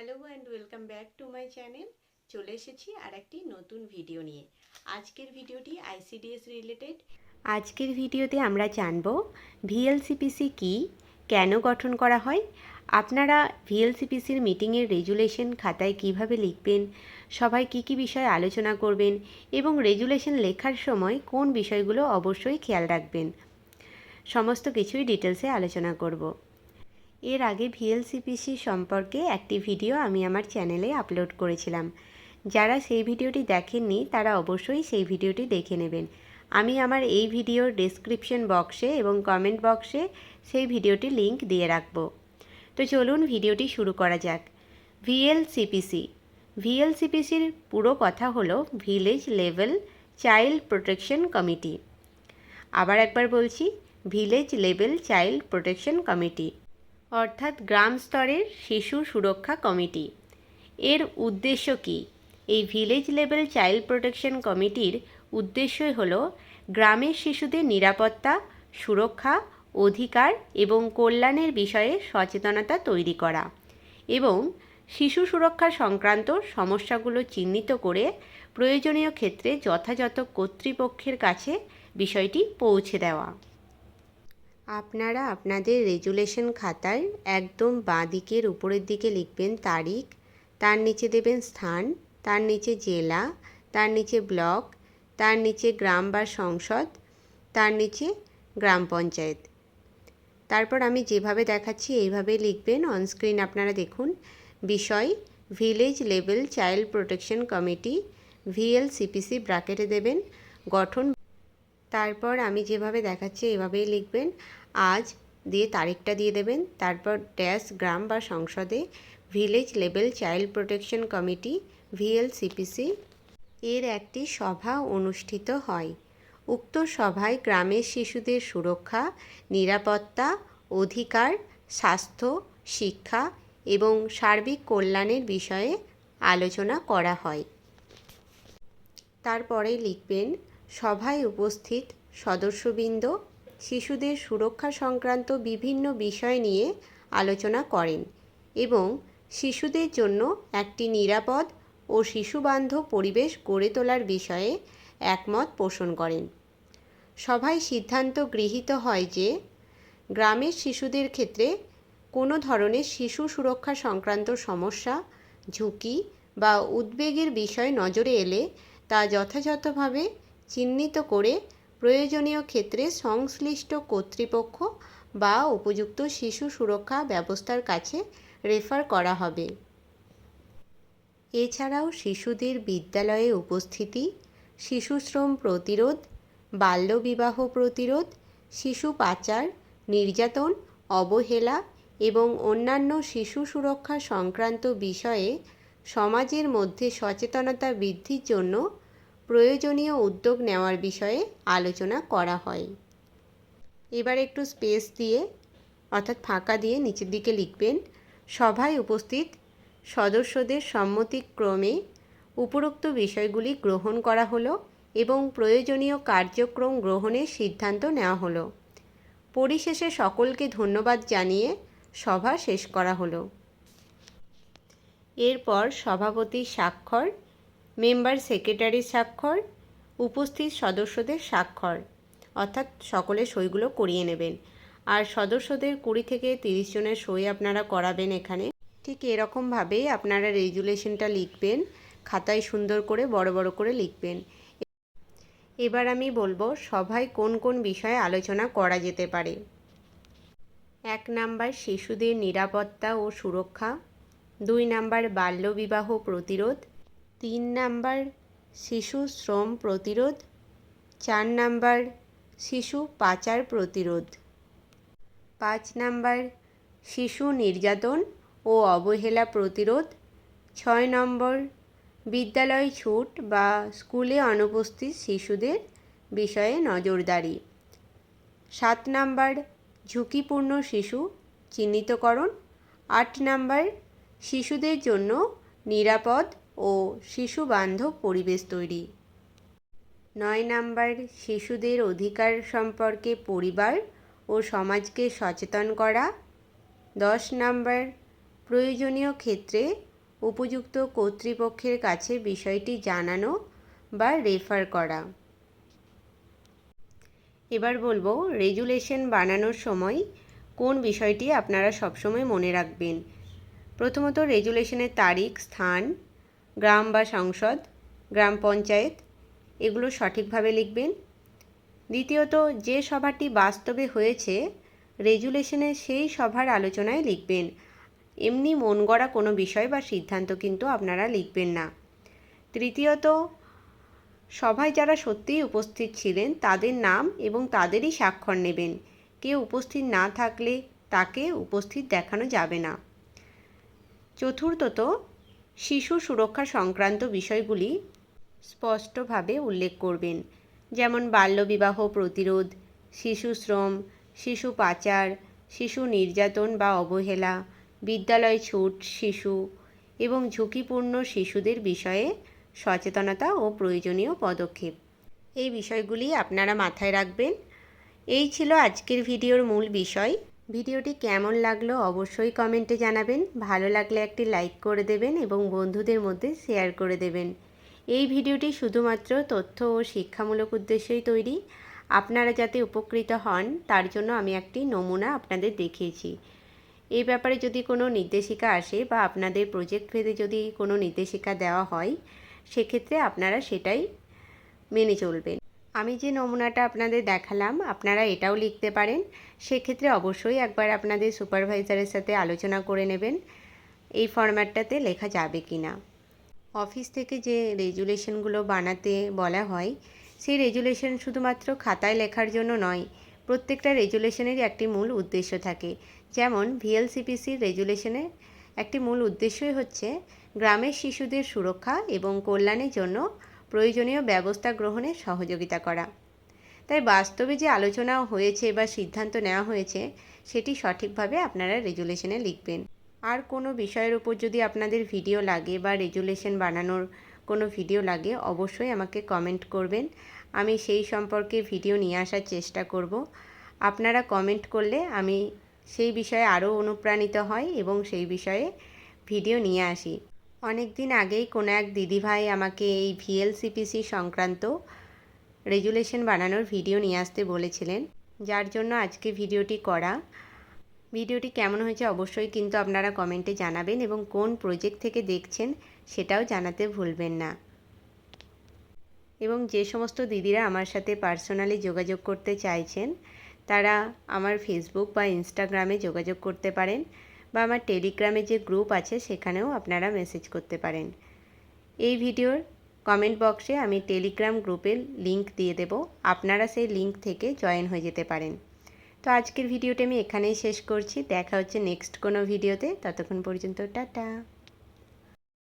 Hello and welcome back to my channel. চলে এসেছি আর একটি নতুন ভিডিও নিয়ে। আজকের ভিডিওটি আইসিডিএস রিলেটেড। আজকের ভিডিওতে আমরা জানব ভিএলসিপিসি কী, কেন গঠন করা হয়, আপনারা ভিএলসিপিসির মিটিংয়ের রেজুলেশন খাতায় কিভাবে লিখবেন, সবাই কী কী বিষয়ে আলোচনা করবেন এবং রেজুলেশন লেখার সময় কোন বিষয়গুলো অবশ্যই খেয়াল রাখবেন, সমস্ত কিছুই ডিটেলসে আলোচনা করব। এর আগে ভিএলসিপিসি সম্পর্কে একটি ভিডিও আমি আমার চ্যানেলে আপলোড করেছিলাম। যারা সেই ভিডিওটি দেখেননি তারা অবশ্যই সেই ভিডিওটি দেখে নেবেন। আমি আমার এই ভিডিওর ডেসক্রিপশন বক্সে এবং কমেন্ট বক্সে সেই ভিডিওটির লিংক দিয়ে রাখব। তো চলুন ভিডিওটি শুরু করা যাক। ভিএলসিপিসির পুরো কথা হলো village level child protection committee. আবার একবার বলছি, village level child protection committee অর্থাৎ গ্রাম স্তরের শিশু সুরক্ষা কমিটি। এর উদ্দেশ্য কী? এই ভিলেজ লেভেল চাইল্ড প্রোটেকশন কমিটির উদ্দেশ্যই হলো গ্রামের শিশুদের নিরাপত্তা, সুরক্ষা, অধিকার এবং কল্যাণের বিষয়ে সচেতনতা তৈরি করা এবং শিশু সুরক্ষা সংক্রান্ত সমস্যাগুলো চিহ্নিত করে প্রয়োজনীয় ক্ষেত্রে যথাযথ কর্তৃপক্ষের কাছে বিষয়টি পৌঁছে দেওয়া। আপনারা আপনাদের রেজুলেশন খাতার একদম বাঁ দিকের উপরের দিকে লিখবেন তারিখ, তার নিচে দেবেন স্থান, তার নিচে জেলা, তার নিচে ব্লক, তার নিচে গ্রাম বা সংসদ, তার নিচে গ্রাম পঞ্চায়েত। তারপর আমি যেভাবে দেখাচ্ছি এইভাবেই লিখবেন। অনস্ক্রিন আপনারা দেখুন, বিষয় village level child protection committee, VLCPC ব্র্যাকেটে দেবেন, গঠন। তারপর আমি যেভাবে দেখাচ্ছি এভাবেই লিখবেন। আজ দিয়ে তারিখটা দিয়ে দেবেন, তারপর ড্যাশ গ্রাম বা সংসদে village level child protection committee VLCPC এর একটি সভা অনুষ্ঠিত হয়। উক্ত সভায় গ্রামের শিশুদের সুরক্ষা, নিরাপত্তা, অধিকার, স্বাস্থ্য, শিক্ষা এবং সার্বিক কল্যাণের বিষয়ে আলোচনা করা হয়। তারপরে লিখবেন, সভায় উপস্থিত সদস্যবৃন্দ শিশুদের সুরক্ষা সংক্রান্ত বিভিন্ন বিষয় নিয়ে আলোচনা করেন এবং শিশুদের জন্য একটি নিরাপদ ও শিশুবান্ধব পরিবেশ গড়ে তোলার বিষয়ে একমত পোষণ করেন। সভায় সিদ্ধান্ত গৃহীত হয় যে গ্রামের শিশুদের ক্ষেত্রে কোনো ধরনের শিশু সুরক্ষা সংক্রান্ত সমস্যা, ঝুঁকি বা উদ্বেগের বিষয় নজরে এলে তা যথাযথভাবে চিহ্নিত করে প্রয়োজনীয় ক্ষেত্রে সংশ্লিষ্ট কর্তৃপক্ষ বা উপযুক্ত শিশু সুরক্ষা ব্যবস্থার কাছে রেফার করা হবে। এছাড়াও শিশুদের বিদ্যালয়ে উপস্থিতি, শিশুশ্রম প্রতিরোধ, বাল্যবিবাহ প্রতিরোধ, শিশু পাচার, নির্যাতন, অবহেলা এবং অন্যান্য শিশু সুরক্ষা সংক্রান্ত বিষয়ে সমাজের মধ্যে সচেতনতা বৃদ্ধির জন্য প্রয়োজনীয় উদ্যোগ নেওয়ার বিষয়ে আলোচনা করা হয়। এবার একটু স্পেস দিয়ে অর্থাৎ ফাঁকা দিয়ে নিচের দিকে লিখবেন, সভায় উপস্থিত সদস্যদের সম্মতিক্রমে উপরোক্ত বিষয়গুলি গ্রহণ করা হলো এবং প্রয়োজনীয় কার্যক্রম গ্রহণের সিদ্ধান্ত নেওয়া হলো। পরিশেষে সকলকে ধন্যবাদ জানিয়ে সভা শেষ করা হলো। এরপর সভাপতির স্বাক্ষর, মেম্বার সেক্রেটারির স্বাক্ষর, উপস্থিত সদস্যদের স্বাক্ষর, অর্থাৎ সকলের সইগুলো করিয়ে নেবেন। আর সদস্যদের 20 থেকে 30 জনের সই আপনারা করাবেন এখানে। ঠিক এরকমভাবেই আপনারা রেজুলেশনটা লিখবেন, খাতায় সুন্দর করে বড় বড় করে লিখবেন। এবার আমি বলবো সভায় কোন কোন বিষয়ে আলোচনা করা যেতে পারে। 1 নাম্বার শিশুদের নিরাপত্তা ও সুরক্ষা, 2 নাম্বার বাল্যবিবাহ প্রতিরোধ, 3 নাম্বার শিশু শ্রম প্রতিরোধ, 4 নাম্বার শিশু পাচার প্রতিরোধ, 5 নাম্বার শিশু নির্যাতন ও অবহেলা প্রতিরোধ, 6 নম্বর বিদ্যালয় ছুট বা স্কুলে অনুপস্থিত শিশুদের বিষয়ে নজরদারি, 7 নাম্বার ঝুঁকিপূর্ণ শিশু চিহ্নিতকরণ, 8 নাম্বার শিশুদের জন্য নিরাপদ ও শিশুবান্ধব পরিবেশ তৈরি, 9 নাম্বার শিশুদের অধিকার সম্পর্কে পরিবার ও সমাজকে সচেতন করা, 10 নাম্বার প্রয়োজনীয় ক্ষেত্রে উপযুক্ত কর্তৃপক্ষের কাছে বিষয়টি জানানো বা রেফার করা। এবার বলবো রেজুলেশন বানানোর সময় কোন বিষয়টি আপনারা সবসময় মনে রাখবেন। প্রথমত রেজুলেশনের তারিখ, স্থান, গ্রাম বা সংসদ, গ্রাম পঞ্চায়েত এগুলো সঠিকভাবে লিখবেন। দ্বিতীয়ত যে সভাটি বাস্তবে হয়েছে রেজুলেশনে সেই সভার আলোচনায় লিখবেন। এমনি মন গড়া কোনো বিষয় বা সিদ্ধান্ত কিন্তু আপনারা লিখবেন না। তৃতীয়ত সভায় যারা সত্যিই উপস্থিত ছিলেন তাদের নাম এবং তাদেরই স্বাক্ষর নেবেন। কেউ উপস্থিত না থাকলে তাকে উপস্থিত দেখানো যাবে না। চতুর্থত শিশু সুরক্ষা সংক্রান্ত বিষয়গুলি স্পষ্টভাবে উল্লেখ করবেন, যেমন বাল্যবিবাহ প্রতিরোধ, শিশু শ্রম, শিশু পাচার, শিশু নির্যাতন বা অবহেলা, বিদ্যালয় ছুট শিশু এবং ঝুঁকিপূর্ণ শিশুদের বিষয়ে সচেতনতা ও প্রয়োজনীয় পদক্ষেপ। এই বিষয়গুলি আপনারা মাথায় রাখবেন। এই ছিল আজকের ভিডিওর মূল বিষয়। ভিডিওটি কেমন লাগলো অবশ্যই কমেন্টে জানাবেন। ভালো লাগলে একটি লাইক করে দেবেন এবং বন্ধুদের মধ্যে শেয়ার করে দেবেন। এই ভিডিওটি শুধুমাত্র তথ্য ও শিক্ষামূলক উদ্দেশ্যেই তৈরি। আপনারা যাতে উপকৃত হন তার জন্য আমি একটি নমুনা আপনাদের দেখিয়েছি। এই ব্যাপারে যদি কোনো নির্দেশিকা আসে বা আপনাদের প্রজেক্ট ভেদে যদি কোনো নির্দেশিকা দেওয়া হয় সেক্ষেত্রে আপনারা সেটাই মেনে চলবেন। আমি যে নমুনাটা আপনাদের দেখালাম আপনারা এটাও লিখতে পারেন। সেক্ষেত্রে অবশ্যই একবার আপনাদের সুপারভাইজারের সাথে আলোচনা করে নেবেন এই ফরম্যাটটাতে লেখা যাবে কি না। অফিস থেকে যে রেজুলেশনগুলো বানাতে বলা হয় সেই রেজুলেশন শুধুমাত্র খাতায় লেখার জন্য নয়, প্রত্যেকটা রেজুলেশনেরই একটি মূল উদ্দেশ্য থাকে। যেমন ভিএলসিপিসির রেজুলেশনের একটি মূল উদ্দেশ্যই হচ্ছে গ্রামের শিশুদের সুরক্ষা এবং কল্যাণের জন্য প্রয়োজনীয় ব্যবস্থা গ্রহণে সহযোগিতা করা। তাই বাস্তবে যে আলোচনা হয়েছে বা সিদ্ধান্ত নেওয়া হয়েছে সেটি সঠিকভাবে আপনারা রেজুলেশনে লিখবেন। আর কোনো বিষয়ের উপর যদি আপনাদের ভিডিও লাগে বা রেজুলেশন বানানোর কোনো ভিডিও লাগে অবশ্যই আমাকে কমেন্ট করবেন। আমি সেই সম্পর্কে ভিডিও নিয়ে আসার চেষ্টা করব। আপনারা কমেন্ট করলে আমি সেই বিষয়ে আরও অনুপ্রাণিত হই এবং সেই বিষয়ে ভিডিও নিয়ে আসি। অনেক দিন আগেই কোনো এক দিদিভাই আমাকে এই ভিএলসিপিসি সংক্রান্ত রেজুলেশন বানানোর ভিডিও নিয়ে আসতে বলেছিলেন, যার জন্য আজকে ভিডিওটি করা। ভিডিওটি কেমন হয়েছে অবশ্যই কিন্তু আপনারা কমেন্টে জানাবেন এবং কোন প্রজেক্ট থেকে দেখছেন সেটাও জানাতে ভুলবেন না। এবং যে সমস্ত দিদিরা আমার সাথে পার্সোনালি যোগাযোগ করতে চাইছেন তারা আমার ফেসবুক বা ইনস্টাগ্রামে যোগাযোগ করতে পারেন বা আমার টেলিগ্রামে যে গ্রুপ আছে সেখানেও আপনারা মেসেজ করতে পারেন। এই ভিডিওর কমেন্ট বক্সে আমি টেলিগ্রাম গ্রুপের লিংক দিয়ে দেব, আপনারা সেই লিংক থেকে জয়েন হয়ে যেতে পারেন। তো আজকের ভিডিওটা আমি এখানেই শেষ করছি। দেখা হচ্ছে নেক্সট কোনো ভিডিওতে। ততক্ষণ পর্যন্ত টাটা।